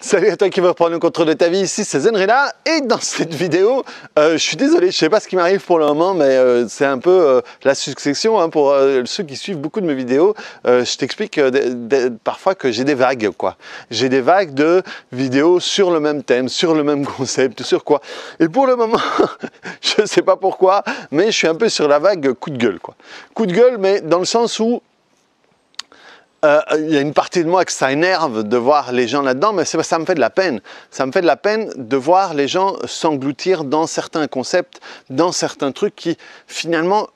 Salut à toi qui veux reprendre le contrôle de ta vie, ici c'est Zenrela et dans cette vidéo, je suis désolé, je sais pas ce qui m'arrive pour le moment, mais c'est un peu la succession hein, pour ceux qui suivent beaucoup de mes vidéos. Je t'explique parfois que j'ai des vagues, quoi. J'ai des vagues de vidéos sur le même thème, sur le même concept, sur quoi. Et pour le moment, je sais pas pourquoi, mais je suis un peu sur la vague coup de gueule, quoi. Coup de gueule, mais dans le sens où il y a une partie de moi que ça énerve de voir les gens là-dedans, mais ça me fait de la peine. Ça me fait de la peine de voir les gens s'engloutir dans certains concepts, dans certains trucs qui, finalement,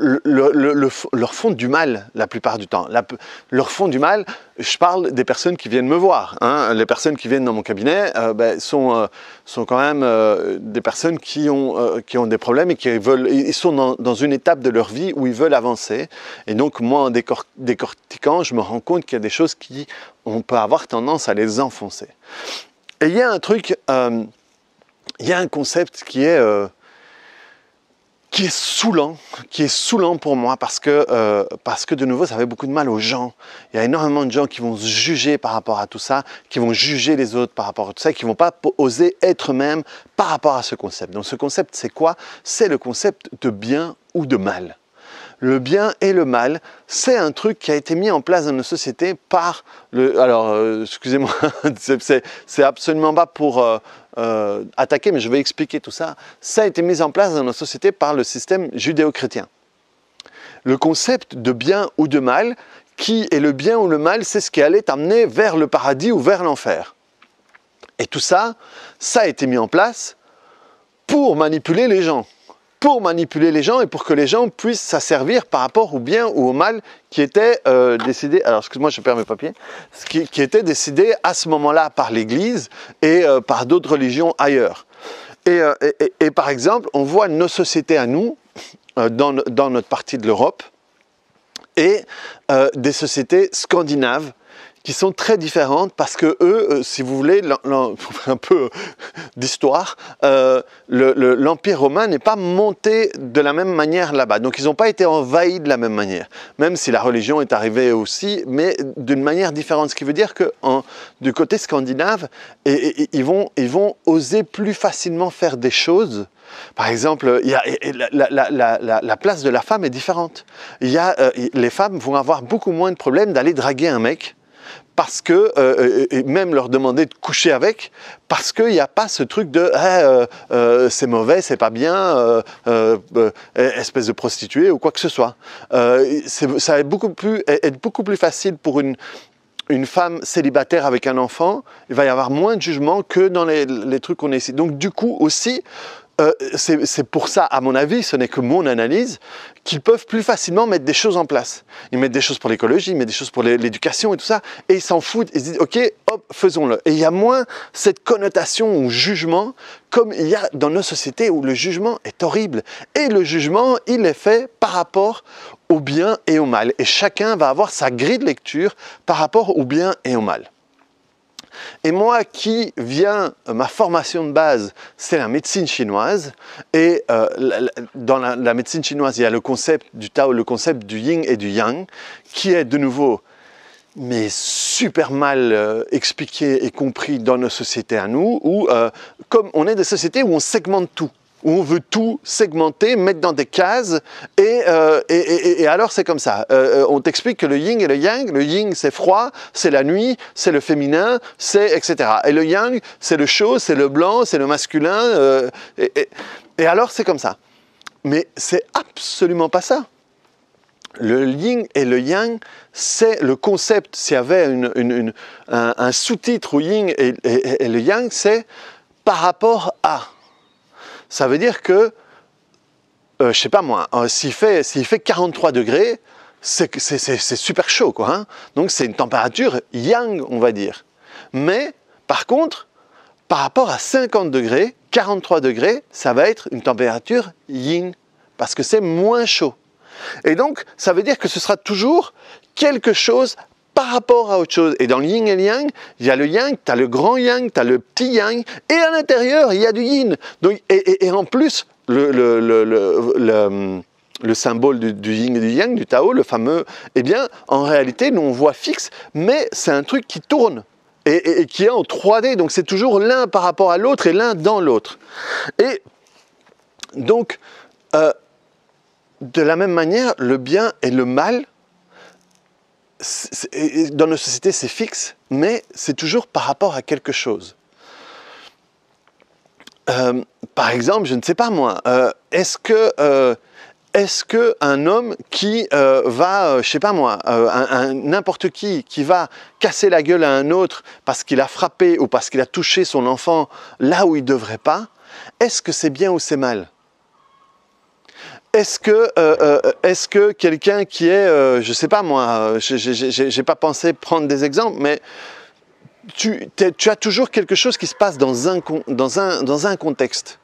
leur font du mal la plupart du temps. Leur font du mal, je parle des personnes qui viennent me voir. Hein. Les personnes qui viennent dans mon cabinet sont quand même des personnes qui ont des problèmes et ils sont dans une étape de leur vie où ils veulent avancer. Et donc moi, en décortiquant, je me rends compte qu'il y a des choses on peut avoir tendance à les enfoncer. Et il y a un truc, il y a un concept qui est saoulant pour moi parce que de nouveau ça fait beaucoup de mal aux gens. Il y a énormément de gens qui vont se juger par rapport à tout ça, qui vont juger les autres par rapport à tout ça, et qui ne vont pas oser être eux-mêmes par rapport à ce concept. Donc ce concept c'est quoi? C'est le concept de bien ou de mal. Le bien et le mal, c'est un truc qui a été mis en place dans nos sociétés par excusez-moi, c'est absolument pas pour attaquer, mais je vais expliquer tout ça. Ça a été mis en place dans nos sociétés par le système judéo-chrétien. Le concept de bien ou de mal, qui est le bien ou le mal, c'est ce qui allait t'amener vers le paradis ou vers l'enfer. Et tout ça, ça a été mis en place pour manipuler les gens. Pour manipuler les gens et pour que les gens puissent s'asservir par rapport au bien ou au mal qui était décidé, alors excuse-moi je perds mes papiers, qui était décidé à ce moment-là par l'Église et par d'autres religions ailleurs. Et par exemple, on voit nos sociétés à nous, dans notre partie de l'Europe, et des sociétés scandinaves, qui sont très différentes parce que eux, si vous voulez, un peu d'histoire, l'Empire romain n'est pas monté de la même manière là-bas. Donc ils n'ont pas été envahis de la même manière, même si la religion est arrivée aussi, mais d'une manière différente. Ce qui veut dire que du côté scandinave, ils vont oser plus facilement faire des choses. Par exemple, la place de la femme est différente. Les femmes vont avoir beaucoup moins de problèmes d'aller draguer un mec, parce que, et même leur demander de coucher avec, parce qu'il n'y a pas ce truc de c'est mauvais, c'est pas bien, espèce de prostituée ou quoi que ce soit. Ça va être beaucoup plus facile pour une femme célibataire avec un enfant, il va y avoir moins de jugement que dans les trucs qu'on a ici. Donc du coup aussi, c'est pour ça, à mon avis, ce n'est que mon analyse, qu'ils peuvent plus facilement mettre des choses en place. Ils mettent des choses pour l'écologie, ils mettent des choses pour l'éducation et tout ça, et ils s'en foutent, ils se disent « Ok, hop, faisons-le ». Et il y a moins cette connotation au jugement, comme il y a dans nos sociétés où le jugement est horrible. Et le jugement, il est fait par rapport au bien et au mal. Et chacun va avoir sa grille de lecture par rapport au bien et au mal. Et moi ma formation de base, c'est la médecine chinoise. Et dans la médecine chinoise, il y a le concept du Tao, le concept du yin et du yang, qui est de nouveau, mais super mal expliqué et compris dans nos sociétés à nous, où comme on est des sociétés où on segmente tout. Où on veut tout segmenter, mettre dans des cases, et alors c'est comme ça. On t'explique que le yin et le yin c'est froid, c'est la nuit, c'est le féminin, c'est etc. Et le yang c'est le chaud, c'est le blanc, c'est le masculin, et alors c'est comme ça. Mais c'est absolument pas ça. Le yin et le yang, c'est le concept, s'il y avait un sous-titre au yin et le yang, c'est par rapport à. Ça veut dire que, je sais pas moi, s'il fait 43 degrés, c'est super chaud, quoi. Hein. Donc c'est une température yang, on va dire. Mais, par contre, par rapport à 50 degrés, 43 degrés, ça va être une température yin, parce que c'est moins chaud. Et donc, ça veut dire que ce sera toujours quelque chose par rapport à autre chose. Et dans le yin et le yang, il y a le yang, tu as le grand yang, tu as le petit yang, et à l'intérieur, il y a du yin. Donc, et en plus, le symbole du yin et du yang, du Tao, le fameux, eh bien, en réalité, nous on voit fixe, mais c'est un truc qui tourne. et qui est en 3D. Donc c'est toujours l'un par rapport à l'autre et l'un dans l'autre. Et donc, de la même manière, le bien et le mal, dans nos sociétés c'est fixe, mais c'est toujours par rapport à quelque chose. Par exemple, je ne sais pas moi, est-ce que un homme qui va, je sais pas moi, n'importe qui va casser la gueule à un autre parce qu'il a frappé ou parce qu'il a touché son enfant là où il ne devrait pas, est-ce que c'est bien ou c'est mal? Est-ce que quelqu'un qui est, je sais pas moi, j'ai pas pensé prendre des exemples, mais tu as toujours quelque chose qui se passe dans un contexte.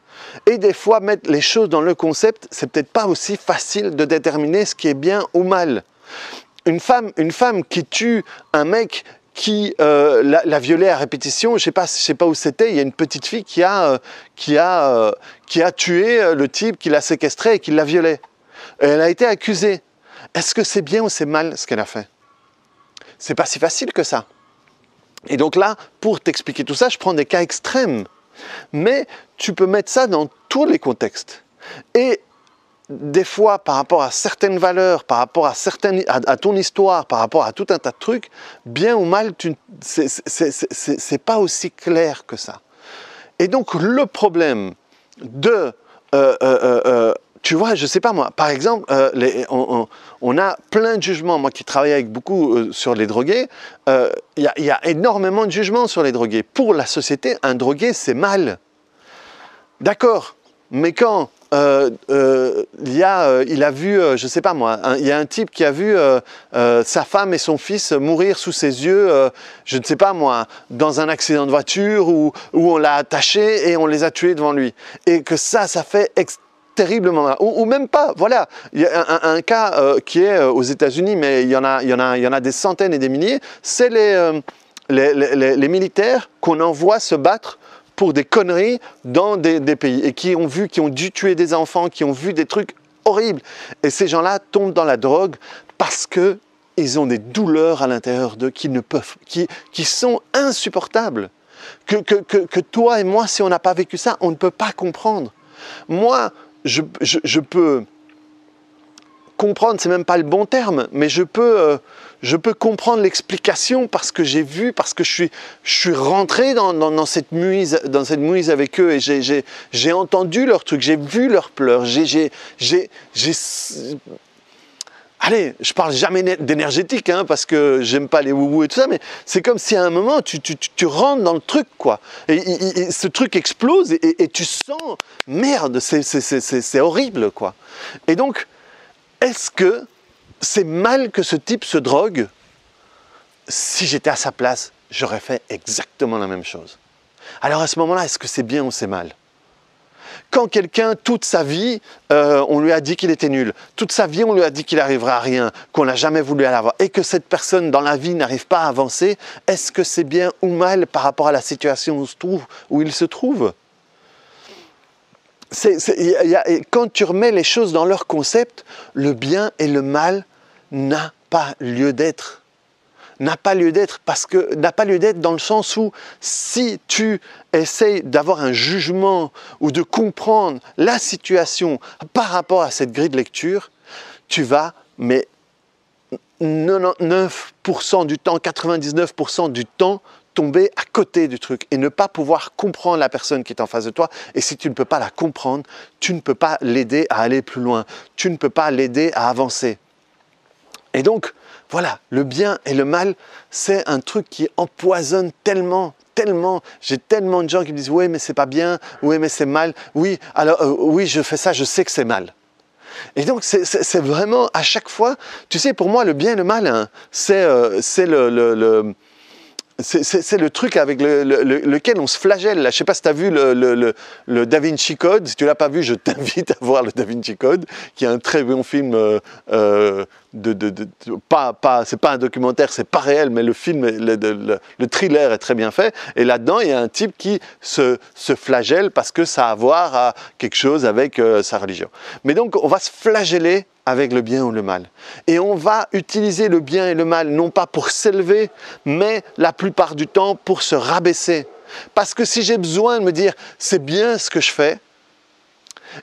Et des fois, mettre les choses dans le concept, c'est peut-être pas aussi facile de déterminer ce qui est bien ou mal. Une femme qui tue un mec qui l'a violée à répétition, je sais pas où c'était, il y a une petite fille qui a tué le type, qui l'a séquestré et qui l'a violée. Elle a été accusée. Est-ce que c'est bien ou c'est mal ce qu'elle a fait? C'est pas si facile que ça. Et donc là, pour t'expliquer tout ça, je prends des cas extrêmes. Mais tu peux mettre ça dans tous les contextes. Et des fois, par rapport à certaines valeurs, par rapport à ton histoire, par rapport à tout un tas de trucs, bien ou mal, c'est pas aussi clair que ça. Et donc le problème de... tu vois, je sais pas moi, par exemple, on a plein de jugements. Moi qui travaille avec beaucoup sur les drogués, il y a énormément de jugements sur les drogués. Pour la société, un drogué, c'est mal. D'accord, mais quand il a vu, je sais pas moi, il y a un type qui a vu sa femme et son fils mourir sous ses yeux, je ne sais pas moi, dans un accident de voiture où on l'a attaché et on les a tués devant lui. Et que ça fait terriblement mal. Ou même pas, voilà. Il y a un cas qui est aux États-Unis, mais il y en a des centaines et des milliers, c'est les militaires qu'on envoie se battre pour des conneries dans des pays et qui ont dû tuer des enfants, qui ont vu des trucs horribles. Et ces gens-là tombent dans la drogue parce qu'ils ont des douleurs à l'intérieur d'eux qui sont insupportables. Que toi et moi, si on n'a pas vécu ça, on ne peut pas comprendre. Moi, je peux comprendre, c'est même pas le bon terme, mais je peux comprendre l'explication parce que j'ai vu, parce que je suis rentré dans cette mouise avec eux et j'ai entendu leurs trucs, j'ai vu leurs pleurs, allez, je parle jamais d'énergétique, hein, parce que j'aime pas les wou-wou et tout ça, mais c'est comme si à un moment, tu rentres dans le truc, quoi. Et ce truc explose et tu sens, merde, c'est horrible, quoi. Et donc, est-ce que c'est mal que ce type se drogue? Si j'étais à sa place, j'aurais fait exactement la même chose. Alors à ce moment-là, est-ce que c'est bien ou c'est mal? Quand quelqu'un, toute sa vie, on lui a dit qu'il était nul, toute sa vie on lui a dit qu'il n'arriverait à rien, qu'on n'a jamais voulu l'avoir, et que cette personne dans la vie n'arrive pas à avancer, est-ce que c'est bien ou mal par rapport à la situation où il se trouve? Quand tu remets les choses dans leur concept, le bien et le mal n'a pas lieu d'être. N'a pas lieu d'être dans le sens où si tu essayes d'avoir un jugement ou de comprendre la situation par rapport à cette grille de lecture, tu vas, mais 99% du temps, 99% du temps, tomber à côté du truc et ne pas pouvoir comprendre la personne qui est en face de toi. Et si tu ne peux pas la comprendre, tu ne peux pas l'aider à aller plus loin. Tu ne peux pas l'aider à avancer. Et donc, voilà, le bien et le mal, c'est un truc qui empoisonne tellement. J'ai tellement de gens qui me disent « Oui, mais c'est pas bien. Oui, mais c'est mal. Oui, alors, oui, je fais ça, je sais que c'est mal. » Et donc, c'est vraiment, à chaque fois, tu sais, pour moi, le bien et le mal, hein, c'est le truc avec lequel on se flagelle. Là. Je ne sais pas si tu as vu le Da Vinci Code. Si tu ne l'as pas vu, je t'invite à voir le Da Vinci Code, qui est un très bon film. C'est pas un documentaire, c'est pas réel, mais le film, le thriller est très bien fait. Et là-dedans, il y a un type qui se flagelle parce que ça a à voir à quelque chose avec sa religion. Mais donc, on va se flageller avec le bien ou le mal. Et on va utiliser le bien et le mal, non pas pour s'élever, mais la plupart du temps pour se rabaisser. Parce que si j'ai besoin de me dire « c'est bien ce que je fais »,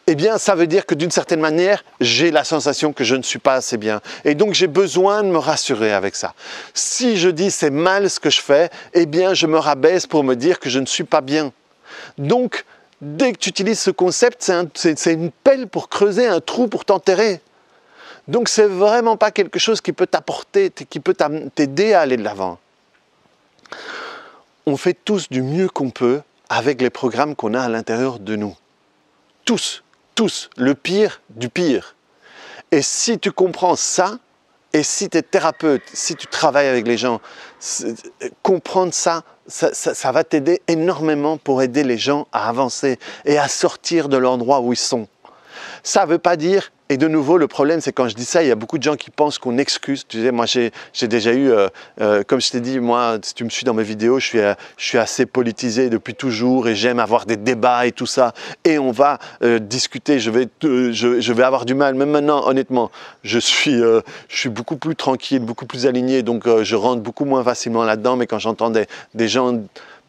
eh bien, ça veut dire que d'une certaine manière, j'ai la sensation que je ne suis pas assez bien. Et donc, j'ai besoin de me rassurer avec ça. Si je dis c'est mal ce que je fais, eh bien, je me rabaisse pour me dire que je ne suis pas bien. Donc, dès que tu utilises ce concept, c'est une pelle pour creuser un trou pour t'enterrer. Donc, c'est vraiment pas quelque chose qui peut t'apporter, qui peut t'aider à aller de l'avant. On fait tous du mieux qu'on peut avec les programmes qu'on a à l'intérieur de nous. Tous, le pire du pire. Et si tu comprends ça, et si tu es thérapeute, si tu travailles avec les gens, comprendre ça va t'aider énormément pour aider les gens à avancer et à sortir de l'endroit où ils sont. Ça ne veut pas dire, et de nouveau le problème c'est quand je dis ça, il y a beaucoup de gens qui pensent qu'on excuse. Tu sais, moi j'ai déjà eu, comme je t'ai dit, moi si tu me suis dans mes vidéos, je suis assez politisé depuis toujours et j'aime avoir des débats et tout ça. Et on va discuter, je vais avoir du mal, même maintenant honnêtement, je suis beaucoup plus tranquille, beaucoup plus aligné, donc je rentre beaucoup moins facilement là-dedans, mais quand j'entends des gens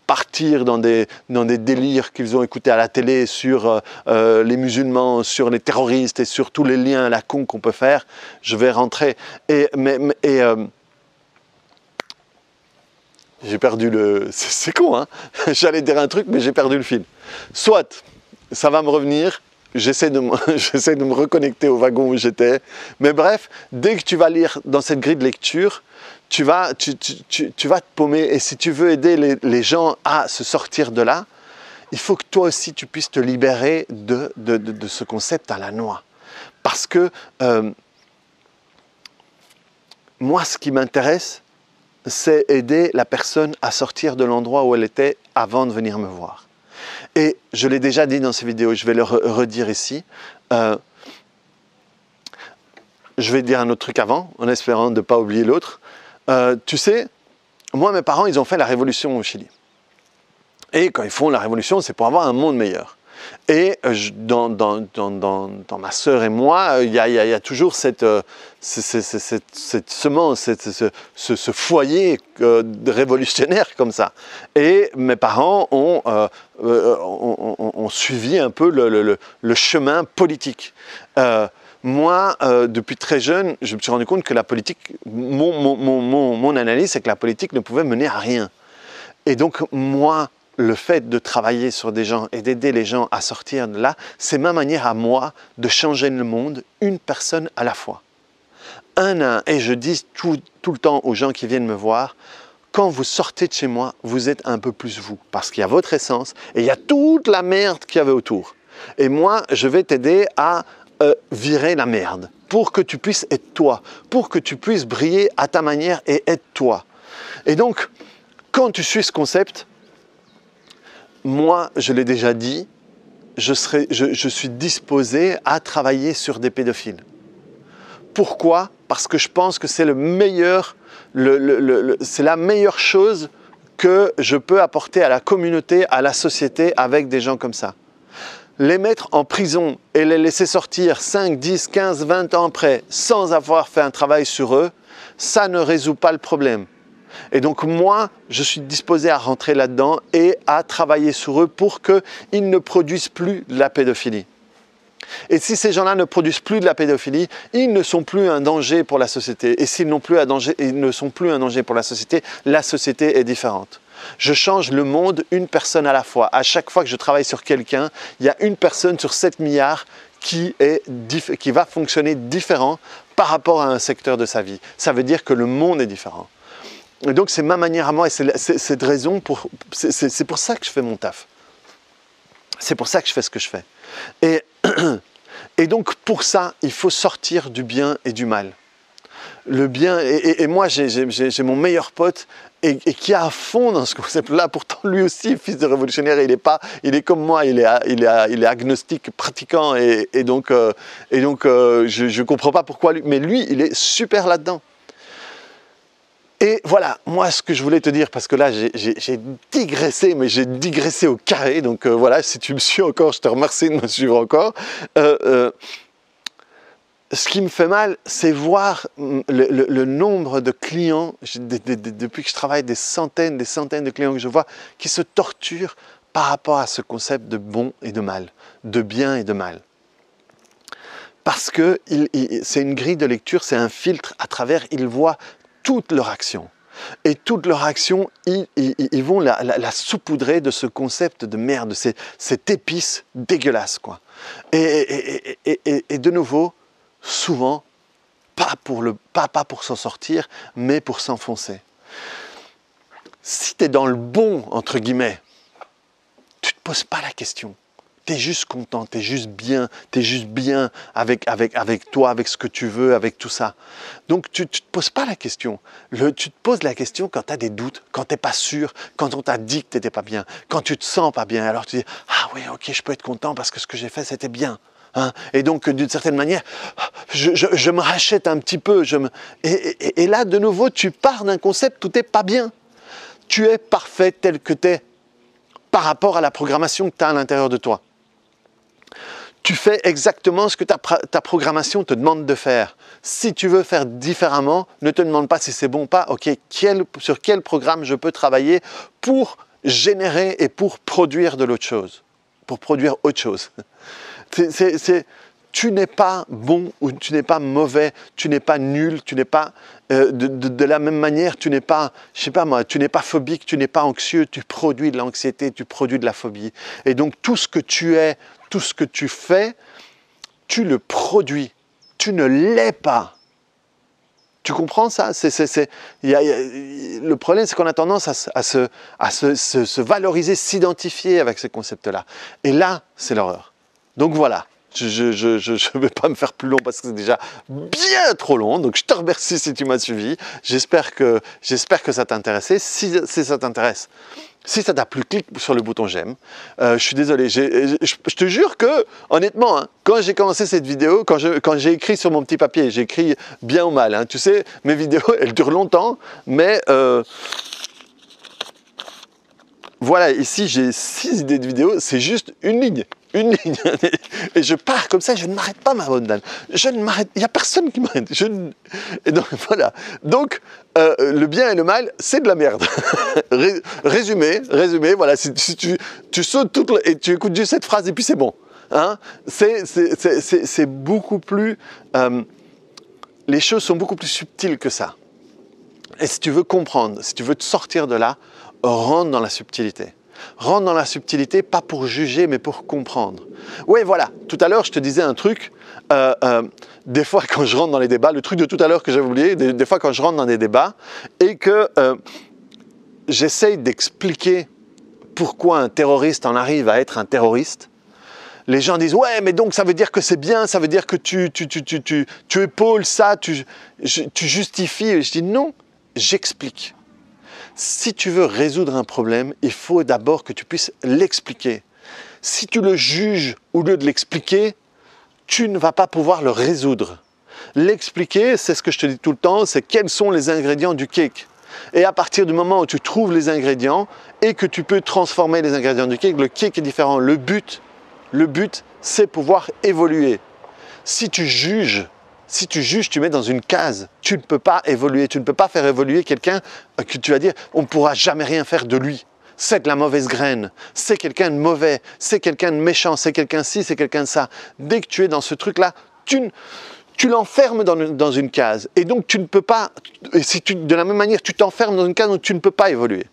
partir dans des délires qu'ils ont écoutés à la télé sur les musulmans, sur les terroristes et sur tous les liens à la con qu'on peut faire, je vais rentrer. J'ai perdu le... C'est con, hein. J'allais dire un truc, mais j'ai perdu le fil. Soit, ça va me revenir, j'essaie de me reconnecter au wagon où j'étais. Mais bref, dès que tu vas lire dans cette grille de lecture, tu vas te paumer. Et si tu veux aider les gens à se sortir de là, il faut que toi aussi tu puisses te libérer de ce concept à la noix. Parce que moi, ce qui m'intéresse, c'est aider la personne à sortir de l'endroit où elle était avant de venir me voir. Et je l'ai déjà dit dans ces vidéos, je vais le redire ici. Je vais dire un autre truc avant, en espérant ne pas oublier l'autre. Tu sais, moi, mes parents, ils ont fait la révolution au Chili. Et quand ils font la révolution, c'est pour avoir un monde meilleur. Et dans ma sœur et moi, il y a toujours cette semence, ce foyer révolutionnaire comme ça. Et mes parents ont suivi un peu le chemin politique. Moi, depuis très jeune, je me suis rendu compte que la politique, mon analyse, c'est que la politique ne pouvait mener à rien. Et donc, moi, le fait de travailler sur des gens et d'aider les gens à sortir de là, c'est ma manière à moi de changer le monde, une personne à la fois. Un à un. Et je dis tout le temps aux gens qui viennent me voir, quand vous sortez de chez moi, vous êtes un peu plus vous. Parce qu'il y a votre essence et il y a toute la merde qu'il y avait autour. Et moi, je vais t'aider à virer la merde pour que tu puisses être toi, pour que tu puisses briller à ta manière et être toi. Et donc, quand tu suis ce concept, moi, je l'ai déjà dit, je suis disposé à travailler sur des pédophiles. Pourquoi? Parce que je pense que c'est c'est la meilleure chose que je peux apporter à la communauté, à la société avec des gens comme ça. Les mettre en prison et les laisser sortir 5, 10, 15, 20 ans après sans avoir fait un travail sur eux, ça ne résout pas le problème. Et donc moi, je suis disposé à rentrer là-dedans et à travailler sur eux pour qu'ils ne produisent plus de la pédophilie. Et si ces gens-là ne produisent plus de la pédophilie, ils ne sont plus un danger pour la société. Et s'ils ne sont plus un danger pour la société est différente. Je change le monde une personne à la fois. À chaque fois que je travaille sur quelqu'un, il y a une personne sur 7 milliards qui va fonctionner différent par rapport à un secteur de sa vie. Ça veut dire que le monde est différent. Et donc c'est ma manière à moi et c'est cette raison, c'est pour ça que je fais mon taf. C'est pour ça que je fais ce que je fais. Et donc pour ça, il faut sortir du bien et du mal. Le bien, et moi j'ai mon meilleur pote et qui est à fond dans ce concept-là. Pourtant lui aussi, fils de révolutionnaire, il est comme moi, il est agnostique, pratiquant et donc je ne comprends pas pourquoi lui, mais lui il est super là-dedans. Et voilà, moi ce que je voulais te dire, parce que là j'ai digressé, mais j'ai digressé au carré, donc voilà, si tu me suis encore, je te remercie de me suivre encore. ce qui me fait mal, c'est voir le nombre de clients, depuis que je travaille, des centaines de clients que je vois, qui se torturent par rapport à ce concept de bon et de mal, de bien et de mal. Parce que c'est une grille de lecture, c'est un filtre à travers, ils voient toute leur action. Et toute leur action, ils vont la saupoudrer de ce concept de merde, de cette épice dégueulasse, quoi. Et de nouveau, souvent, pas pour s'en sortir, mais pour s'enfoncer. Si tu es dans le bon, entre guillemets, tu ne te poses pas la question. Tu es juste content, tu es juste bien avec toi, avec ce que tu veux, avec tout ça. Donc tu ne te poses pas la question. Tu te poses la question quand tu as des doutes, quand tu n'es pas sûr, quand on t'a dit que tu n'étais pas bien, quand tu te sens pas bien. Alors tu dis « Ah oui, ok, je peux être content parce que ce que j'ai fait, c'était bien. » Hein? Et donc, d'une certaine manière, je me rachète un petit peu. Et là, de nouveau, tu pars d'un concept où tu n'es pas bien. Tu es parfait tel que tu es par rapport à la programmation que tu as à l'intérieur de toi. Tu fais exactement ce que ta programmation te demande de faire. Si tu veux faire différemment, ne te demande pas si c'est bon ou pas. Ok, sur quel programme je peux travailler pour générer et pour produire de l'autre chose, pour produire autre chose. Tu n'es pas bon ou tu n'es pas mauvais, tu n'es pas nul, tu n'es pas de la même manière, tu n'es pas, je sais pas moi, tu n'es pas phobique, tu n'es pas anxieux, tu produis de l'anxiété, tu produis de la phobie. Et donc tout ce que tu es, tout ce que tu fais, tu le produis, tu ne l'es pas. Tu comprends ça? Le problème, c'est qu'on a tendance à se valoriser, s'identifier avec ce concept-là. Et là, c'est l'horreur. Donc voilà. Je ne vais pas me faire plus long parce que c'est déjà bien trop long. Donc je te remercie si tu m'as suivi. J'espère que ça t'a intéressé. Si ça t'intéresse, si ça t'a plu, clique sur le bouton j'aime. Je suis désolé. Je te jure que, honnêtement, hein, quand j'ai commencé cette vidéo, quand j'ai écrit sur mon petit papier, j'ai écrit bien ou mal. Hein, tu sais, mes vidéos, elles durent longtemps, mais voilà, ici j'ai 6 idées de vidéos, c'est juste une ligne. Et je pars comme ça, je ne m'arrête pas, ma bonne dame. Je ne m'arrête, il n'y a personne qui m'arrête. Et donc, voilà. Donc, le bien et le mal, c'est de la merde. Résumé, voilà. Si tu sautes et tu écoutes juste cette phrase et puis c'est bon. Hein, c'est beaucoup plus... les choses sont beaucoup plus subtiles que ça. Et si tu veux comprendre, si tu veux te sortir de là, rentre dans la subtilité. Rentre dans la subtilité, pas pour juger, mais pour comprendre. Oui, voilà. Tout à l'heure, je te disais un truc. Des fois, quand je rentre dans les débats, le truc de tout à l'heure que j'avais oublié, des fois, quand je rentre dans des débats et que j'essaye d'expliquer pourquoi un terroriste en arrive à être un terroriste, les gens disent « Ouais, mais donc ça veut dire que c'est bien, ça veut dire que tu épaules ça, tu justifies. » Et je dis « Non, j'explique. » Si tu veux résoudre un problème, il faut d'abord que tu puisses l'expliquer. Si tu le juges au lieu de l'expliquer, tu ne vas pas pouvoir le résoudre. L'expliquer, c'est ce que je te dis tout le temps, c'est quels sont les ingrédients du cake. Et à partir du moment où tu trouves les ingrédients et que tu peux transformer les ingrédients du cake, le cake est différent. Le but, c'est pouvoir évoluer. Si tu juges, tu mets dans une case. Tu ne peux pas évoluer, tu ne peux pas faire évoluer quelqu'un que tu vas dire « on ne pourra jamais rien faire de lui ». C'est de la mauvaise graine, c'est quelqu'un de mauvais, c'est quelqu'un de méchant, c'est quelqu'un ci, c'est quelqu'un de ça. Dès que tu es dans ce truc-là, tu l'enfermes dans une case. Et donc tu ne peux pas, de la même manière, tu t'enfermes dans une case où tu ne peux pas évoluer.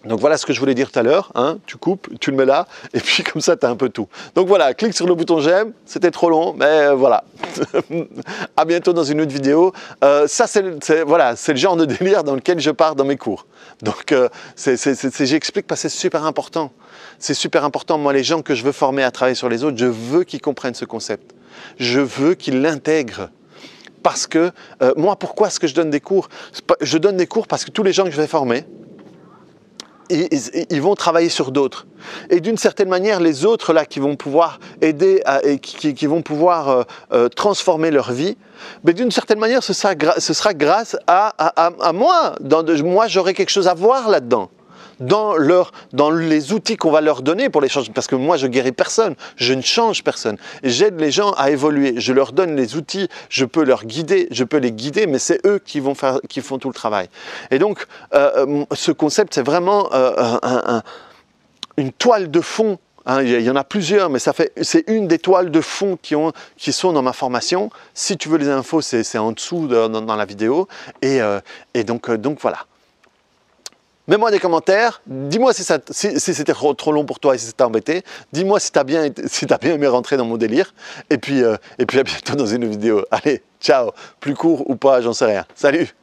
Donc voilà ce que je voulais dire tout à l'heure, hein. Tu coupes, tu le mets là, et puis comme ça tu as un peu tout. Donc voilà, clique sur le bouton j'aime, c'était trop long, mais voilà. À bientôt dans une autre vidéo. Ça c'est le genre de délire dans lequel je pars dans mes cours. Donc j'explique parce que c'est super important. C'est super important, moi les gens que je veux former à travailler sur les autres, je veux qu'ils comprennent ce concept. Je veux qu'ils l'intègrent. Parce que, moi pourquoi est-ce que je donne des cours? Je donne des cours parce que tous les gens que je vais former, ils vont travailler sur d'autres. Et d'une certaine manière, les autres là qui vont pouvoir aider, qui vont pouvoir transformer leur vie, mais d'une certaine manière, ce sera grâce à moi. Moi, j'aurai quelque chose à voir là-dedans. dans les outils qu'on va leur donner pour les changer. Parce que moi, je guéris personne, je ne change personne. J'aide les gens à évoluer, je leur donne les outils, je peux leur guider, je peux les guider, mais c'est eux qui font tout le travail. Et donc, ce concept, c'est vraiment une toile de fond. Hein, il y en a plusieurs, mais c'est une des toiles de fond qui sont dans ma formation. Si tu veux les infos, c'est en dessous dans la vidéo. Et donc voilà. Mets-moi des commentaires, dis-moi si c'était trop long pour toi et si ça t'a embêté. Dis-moi si t'as bien aimé rentrer dans mon délire. Et puis à bientôt dans une vidéo. Allez, ciao. Plus court ou pas, j'en sais rien. Salut.